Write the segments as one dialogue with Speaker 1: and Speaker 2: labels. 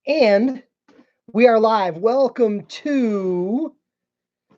Speaker 1: And we are live. Welcome to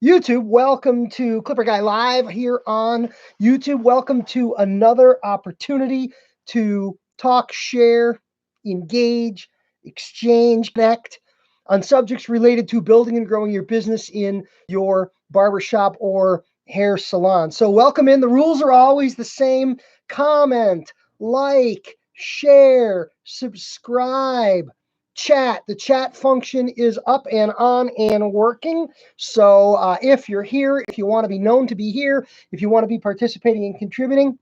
Speaker 1: YouTube. Welcome to Clipper Guy Live here on YouTube. Welcome to another opportunity to talk, share, engage, exchange, connect on subjects related to building and growing your business in your barbershop or hair salon. So welcome in. The rules are always the same. Comment, like, share, subscribe, chat. The chat function is up and on and working. So if you're here, if you want to be known to be here, if you want to be participating and contributing,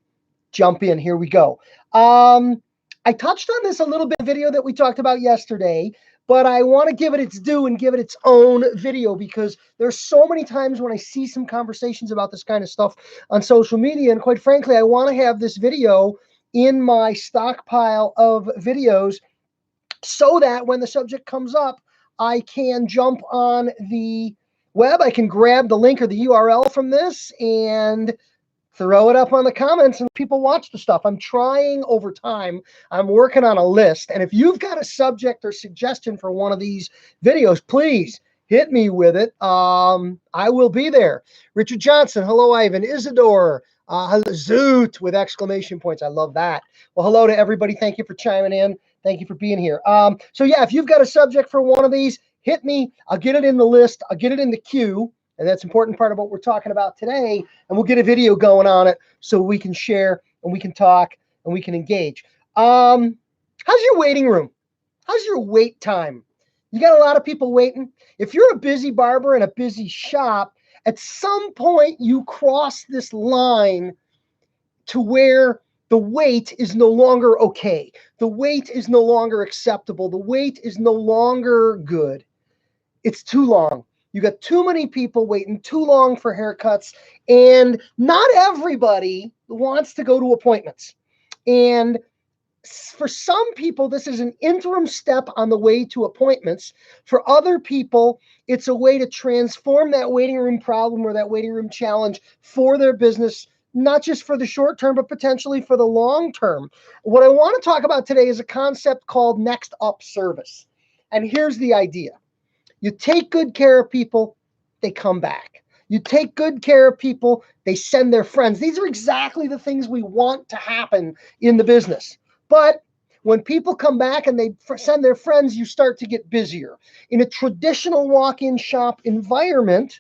Speaker 1: jump in. Here we go. I touched on this a little bit in the video that we talked about yesterday, but I want to give it its due and give it its own video because there's so many times when I see some conversations about this kind of stuff on social media. And quite frankly, I want to have this video in my stockpile of videos so that when the subject comes up, I can jump on the web. I can grab the link or the URL from this and throw it up on the comments and people watch the stuff. I'm trying over time. I'm working on a list. And if you've got a subject or suggestion for one of these videos, please hit me with it. I will be there. Richard Johnson. Hello, Ivan. Isidore. Zoot with exclamation points. I love that. Well, hello to everybody. Thank you for chiming in. Thank you for being here. So yeah, if you've got a subject for one of these, hit me. I'll get it in the list. I'll get it in the queue. And that's an important part of what we're talking about today. And we'll get a video going on it so we can share and we can talk and we can engage. How's your waiting room? How's your wait time? You got a lot of people waiting. If you're a busy barber in a busy shop, at some point you cross this line to where the wait is no longer okay. The wait is no longer acceptable. The wait is no longer good. It's too long. You got too many people waiting too long for haircuts, and not everybody wants to go to appointments. And for some people, this is an interim step on the way to appointments. For other people, it's a way to transform that waiting room problem or that waiting room challenge for their business, not just for the short term, but potentially for the long term. What I want to talk about today is a concept called next up service. And here's the idea. You take good care of people, they come back. You take good care of people, they send their friends. These are exactly the things we want to happen in the business. But when people come back and they send their friends, you start to get busier. In a traditional walk-in shop environment,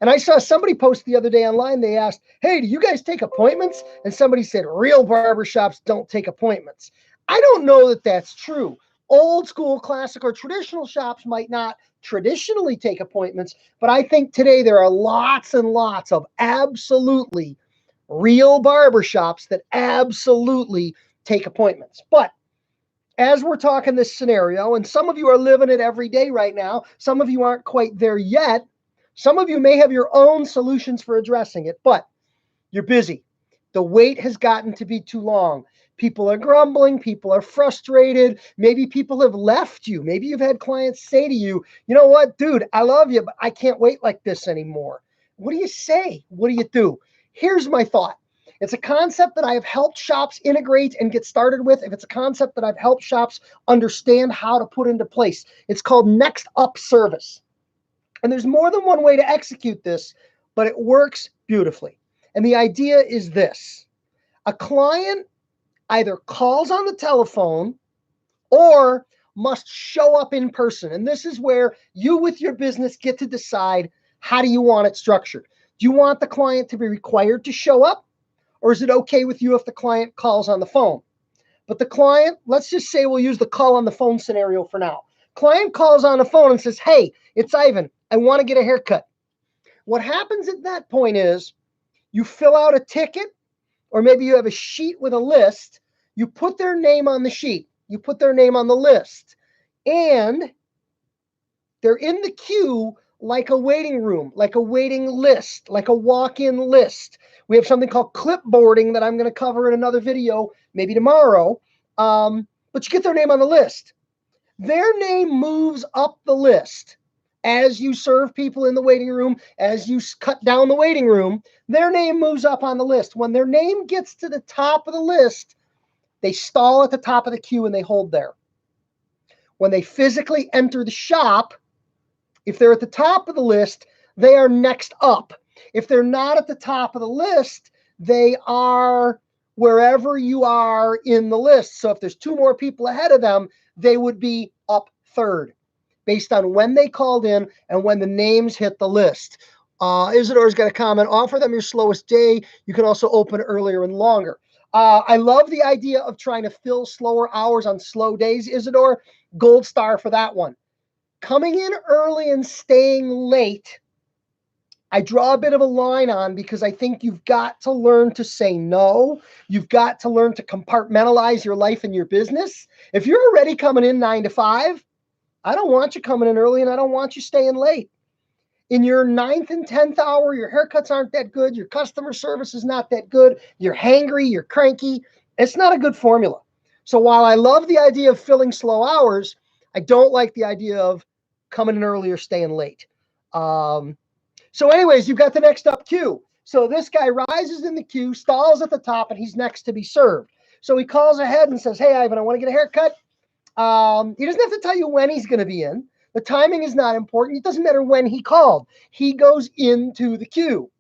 Speaker 1: and I saw somebody post the other day online, they asked, hey, do you guys take appointments? And somebody said, real barbershops don't take appointments. I don't know that that's true. Old school, classic, or traditional shops might not traditionally take appointments, but I think today there are lots and lots of absolutely real barbershops that absolutely take appointments. But as we're talking this scenario, and some of you are living it every day right now, some of you aren't quite there yet, some of you may have your own solutions for addressing it, but you're busy. The wait has gotten to be too long. People are grumbling. People are frustrated. Maybe people have left you. Maybe you've had clients say to you, you know what, dude, I love you, but I can't wait like this anymore. What do you say? What do you do? Here's my thought. It's a concept that I have helped shops integrate and get started with. If it's a concept that I've helped shops understand how to put into place, it's called next up service. And there's more than one way to execute this, but it works beautifully. And the idea is this. A client either calls on the telephone or must show up in person. And this is where you with your business get to decide, how do you want it structured? Do you want the client to be required to show up? Or is it okay with you if the client calls on the phone? But the client, let's just say we'll use the call on the phone scenario for now. Client calls on the phone and says, hey, it's Ivan. I want to get a haircut. What happens at that point is you fill out a ticket, or maybe you have a sheet with a list. You put their name on the sheet. You put their name on the list. And they're in the queue like a waiting room, like a waiting list, like a walk-in list. We have something called clipboarding that I'm going to cover in another video, maybe tomorrow. But you get their name on the list. Their name moves up the list. As you serve people in the waiting room, as you cut down the waiting room, their name moves up on the list. When their name gets to the top of the list, they stall at the top of the queue and they hold there. When they physically enter the shop, if they're at the top of the list, they are next up. If they're not at the top of the list, they are wherever you are in the list. So if there's 2 more people ahead of them, they would be up third based on when they called in and when the names hit the list. Isidore's got a comment. Offer them your slowest day. You can also open earlier and longer. I love the idea of trying to fill slower hours on slow days, Isidore. Gold star for that one. Coming in early and staying late, I draw a bit of a line on, because I think you've got to learn to say no. You've got to learn to compartmentalize your life and your business. If you're already coming in 9 to 5, I don't want you coming in early and I don't want you staying late. In your 9th and 10th hour, your haircuts aren't that good. Your customer service is not that good. You're hangry, you're cranky. It's not a good formula. So while I love the idea of filling slow hours, I don't like the idea of coming in early or staying late. So anyways, you've got the next up queue. So this guy rises in the queue, stalls at the top, and he's next to be served. So he calls ahead and says, hey, Ivan, I want to get a haircut. He doesn't have to tell you when he's going to be in. The timing is not important. It doesn't matter when he called. He goes into the queue,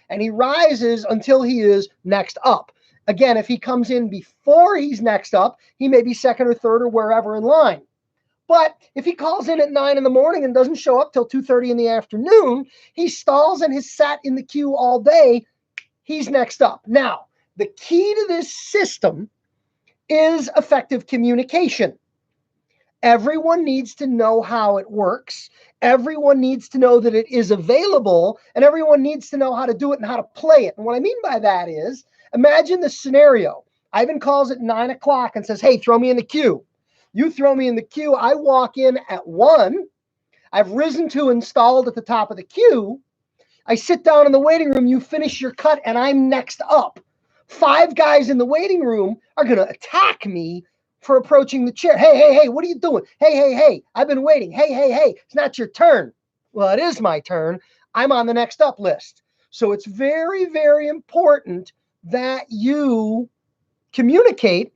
Speaker 1: and he rises until he is next up. Again, if he comes in before he's next up, he may be second or third or wherever in line. But if he calls in at 9 in the morning and doesn't show up till 2:30 in the afternoon, he stalls and has sat in the queue all day. He's next up. Now, the key to this system is effective communication. Everyone needs to know how it works. Everyone needs to know that it is available, and everyone needs to know how to do it and how to play it. And what I mean by that is, imagine the scenario. Ivan calls at 9 o'clock and says, hey, throw me in the queue. You throw me in the queue. I walk in at 1. I've risen to installed at the top of the queue. I sit down in the waiting room. You finish your cut, and I'm next up. 5 guys in the waiting room are going to attack me for approaching the chair. Hey, what are you doing? Hey, I've been waiting. Hey, it's not your turn. Well, it is my turn. I'm on the next up list. So it's very, very important that you communicate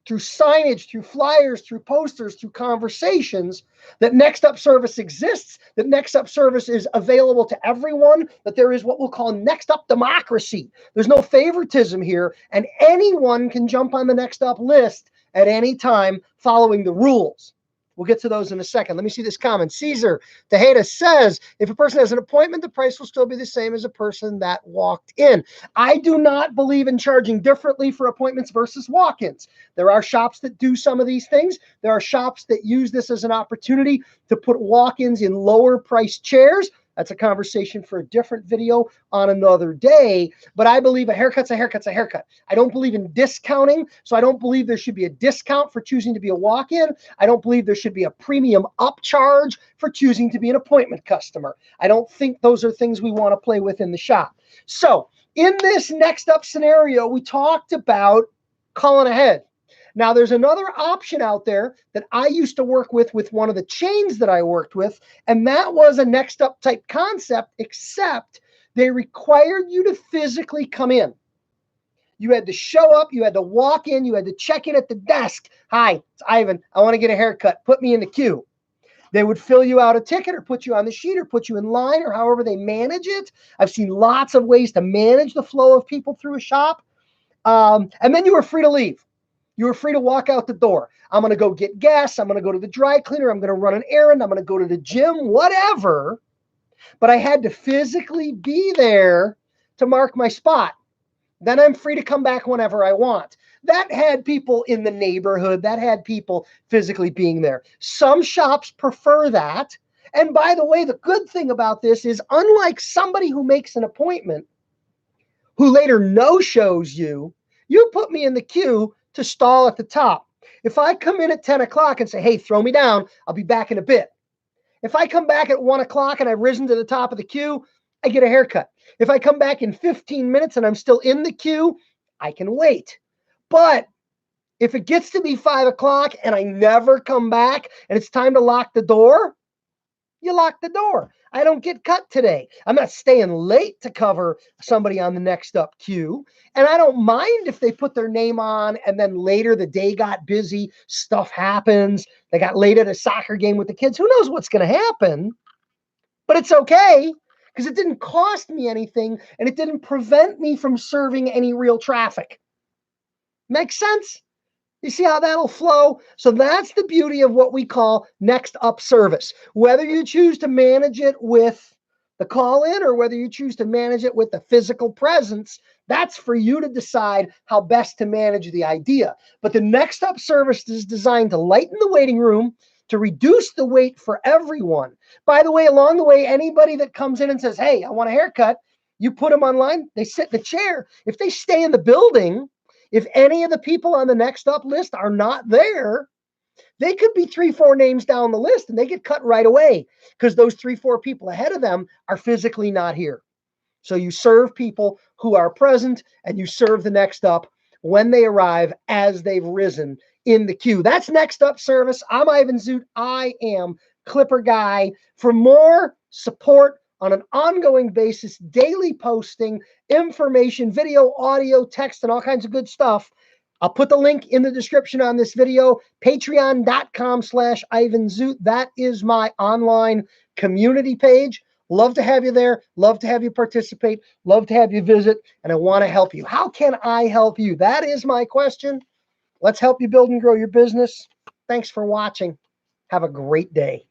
Speaker 1: through signage, through flyers, through posters, through conversations, that next up service exists, that next up service is available to everyone, that there is what we'll call next up democracy. There's no favoritism here, and anyone can jump on the next up list at any time following the rules. We'll get to those in a second. Let me see this comment. Caesar Tejeda says, if a person has an appointment, the price will still be the same as a person that walked in. I do not believe in charging differently for appointments versus walk-ins. There are shops that do some of these things. There are shops that use this as an opportunity to put walk-ins in lower priced chairs. That's a conversation for a different video on another day. But I believe a haircut's a haircut's a haircut. I don't believe in discounting, so I don't believe there should be a discount for choosing to be a walk-in. I don't believe there should be a premium upcharge for choosing to be an appointment customer. I don't think those are things we want to play with in the shop. So in this next up scenario, we talked about calling ahead. Now, there's another option out there that I used to work with one of the chains that I worked with, and that was a next up type concept, except they required you to physically come in. You had to show up, you had to walk in, you had to check in at the desk. Hi, it's Ivan. I want to get a haircut. Put me in the queue. They would fill you out a ticket or put you on the sheet or put you in line or however they manage it. I've seen lots of ways to manage the flow of people through a shop. And then you were free to leave. You were free to walk out the door. I'm going to go get gas. I'm going to go to the dry cleaner. I'm going to run an errand. I'm going to go to the gym, whatever. But I had to physically be there to mark my spot. Then I'm free to come back whenever I want. That had people in the neighborhood. That had people physically being there. Some shops prefer that. And by the way, the good thing about this is, unlike somebody who makes an appointment, who later no-shows you, you put me in the queue to stall at the top. If I come in at 10 o'clock and say, hey, throw me down, I'll be back in a bit. If I come back at 1 o'clock and I've risen to the top of the queue, I get a haircut. If I come back in 15 minutes and I'm still in the queue, I can wait. But if it gets to be 5 o'clock and I never come back and it's time to lock the door, you lock the door. I don't get cut today. I'm not staying late to cover somebody on the next up queue. And I don't mind if they put their name on and then later the day got busy, stuff happens. They got late at a soccer game with the kids. Who knows what's going to happen? But it's okay because it didn't cost me anything and it didn't prevent me from serving any real traffic. Makes sense? You see how that'll flow? So that's the beauty of what we call next up service. Whether you choose to manage it with the call in or whether you choose to manage it with the physical presence, that's for you to decide how best to manage the idea. But the next up service is designed to lighten the waiting room, to reduce the wait for everyone. By the way, along the way, anybody that comes in and says, hey, I want a haircut, you put them online, they sit in the chair. If they stay in the building, if any of the people on the next up list are not there, they could be 3-4 names down the list and they get cut right away because those 3-4 people ahead of them are physically not here. So you serve people who are present and you serve the next up when they arrive as they've risen in the queue. That's next up service. I'm Ivan Zoot. I am Clipper Guy. For more support on an ongoing basis, daily posting, information, video, audio, text, and all kinds of good stuff, I'll put the link in the description on this video, patreon.com/Ivan Zoot. That is my online community page. Love to have you there. Love to have you participate. Love to have you visit. And I want to help you. How can I help you? That is my question. Let's help you build and grow your business. Thanks for watching. Have a great day.